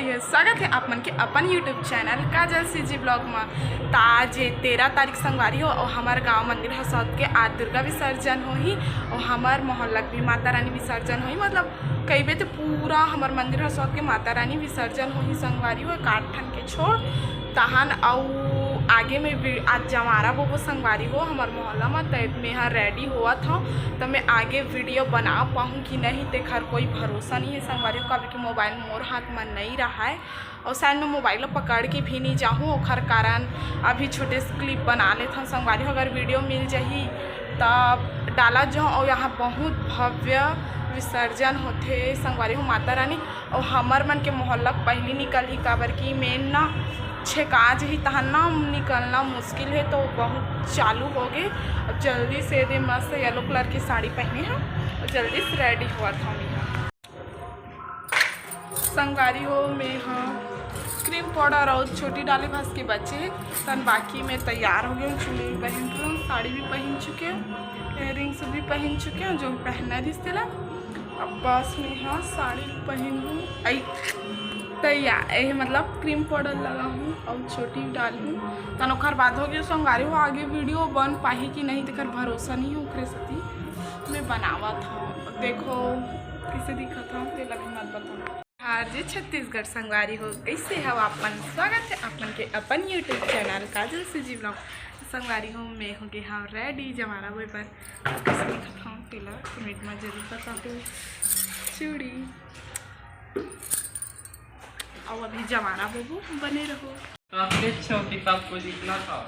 संगवारी है स्वागत है आप मन के अपन यूट्यूब चैनल काजल सीजी ब्लॉग में। आज 13 तारीख संगवारी हो और हमारे गांव मंदिर हसौद के आज दुर्गा विसर्जन हो ही और हमार मोहल्ला भी माता रानी विसर्जन हो ही, मतलब कई बे तो पूरा हमार मंदिर हसौद के माता रानी विसर्जन हो ही संगवारी हो। काट ठन के छोड़ तहन और आगे में आज जमारा वो संगवारी हो हमार मोहल्ला में, तब मैं यहाँ रेडी हुआ था तो मैं आगे वीडियो बना पाऊँ कि नहीं देखकर कोई भरोसा नहीं है संगवारी हो। कभी कि मोबाइल मोर हाथ में नहीं रहा है और शायद मैं मोबाइल पकड़ के भी नहीं जाऊँ, और कारण अभी छोटे से क्लिप बना लेता हूँ संगवारी हो। अगर वीडियो मिल जाही तब डाला जाऊँ। और यहाँ बहुत भव्य विसर्जन होते संगवारी हो माता रानी और हमार मन के मोहल्ला पहली निकल ही काबर की मेन ना छेकाज ही तहना निकलना मुश्किल है, तो बहुत चालू हो गए। अब जल्दी से दे मस्त येलो कलर की साड़ी पहनी है और जल्दी से रेडी हुआ था मैं संगवारी हो। मैं हाँ क्रीम पाउडर और छोटी डाले भस के बचे तन बाकी मैं तैयार हो गई हूँ। चुन्नी भी पहन रही हूँ, साड़ी भी पहन चुके हूँ, इयररिंग्स भी पहन चुके हैं जो पहनना रिश्तेला। अब बस मैं हाँ साड़ी पहन लूँ तैयार, मतलब क्रीम पाउडर लगा हूँ और छोटी डाल हूँ तन ओखर बाद हो गया संगवारी हो। आगे वीडियो बन पाही कि नहीं तेकर भरोसा नहीं हो, ओकरे सती मैं बनावा था। देखो कैसे दिखा था तेला भी मत बताओ। हार जी छत्तीसगढ़ संगवारी हो कैसे हो अपन, स्वागत है अपन के अपन यूट्यूब चैनल काजल सीजी ब्लॉग। संगवारी हो मैं हो गई हाँ रेडी जमारा वो पर कैसे दिखा था तेला कमेंट में जरूर बता दो। चूड़ी और अभी जमाना बबू बने रहो। काफी अच्छा किताब को लिखना था।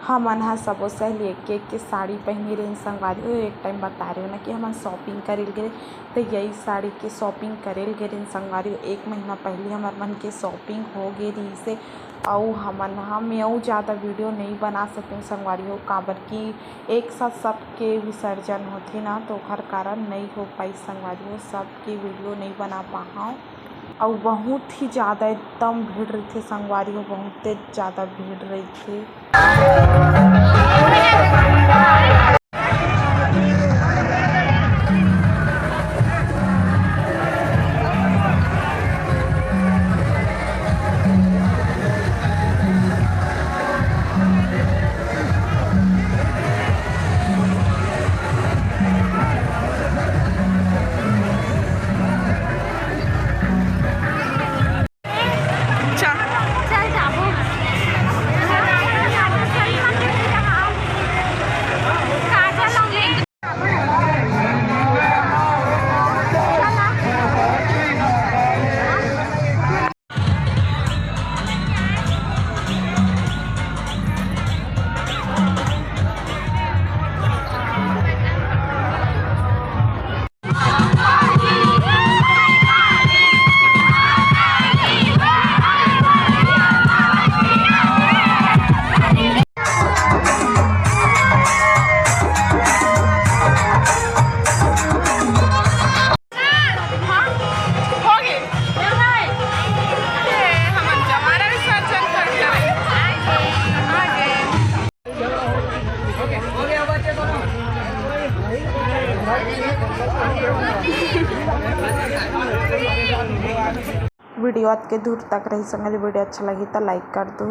हमन हा सबो सहेली एक के साड़ी पहनी रही संगवारी। एक टाइम बता रहे हो ना कि हम शॉपिंग करे गए तो यही साड़ी के शॉपिंग करे गए संगवारी। 1 महीना पहले हमार मन के शॉपिंग हो गई रही से और हम यूँ ज़्यादा वीडियो नहीं बना सकते संगवारी हो, काबर कि एक साथ सबके विसर्जन होते ना तो हर कारण नहीं हो पाई संगवारी हो, सबके वीडियो नहीं बना पाऊँ। और बहुत ही ज़्यादा एकदम भीड़ रही थी संगवारी हो, बहुत ज़्यादा भीड़ रही थी। वीडियो के दूर तक रही संगत वीडियो अच्छा लगी तो लाइक कर दो।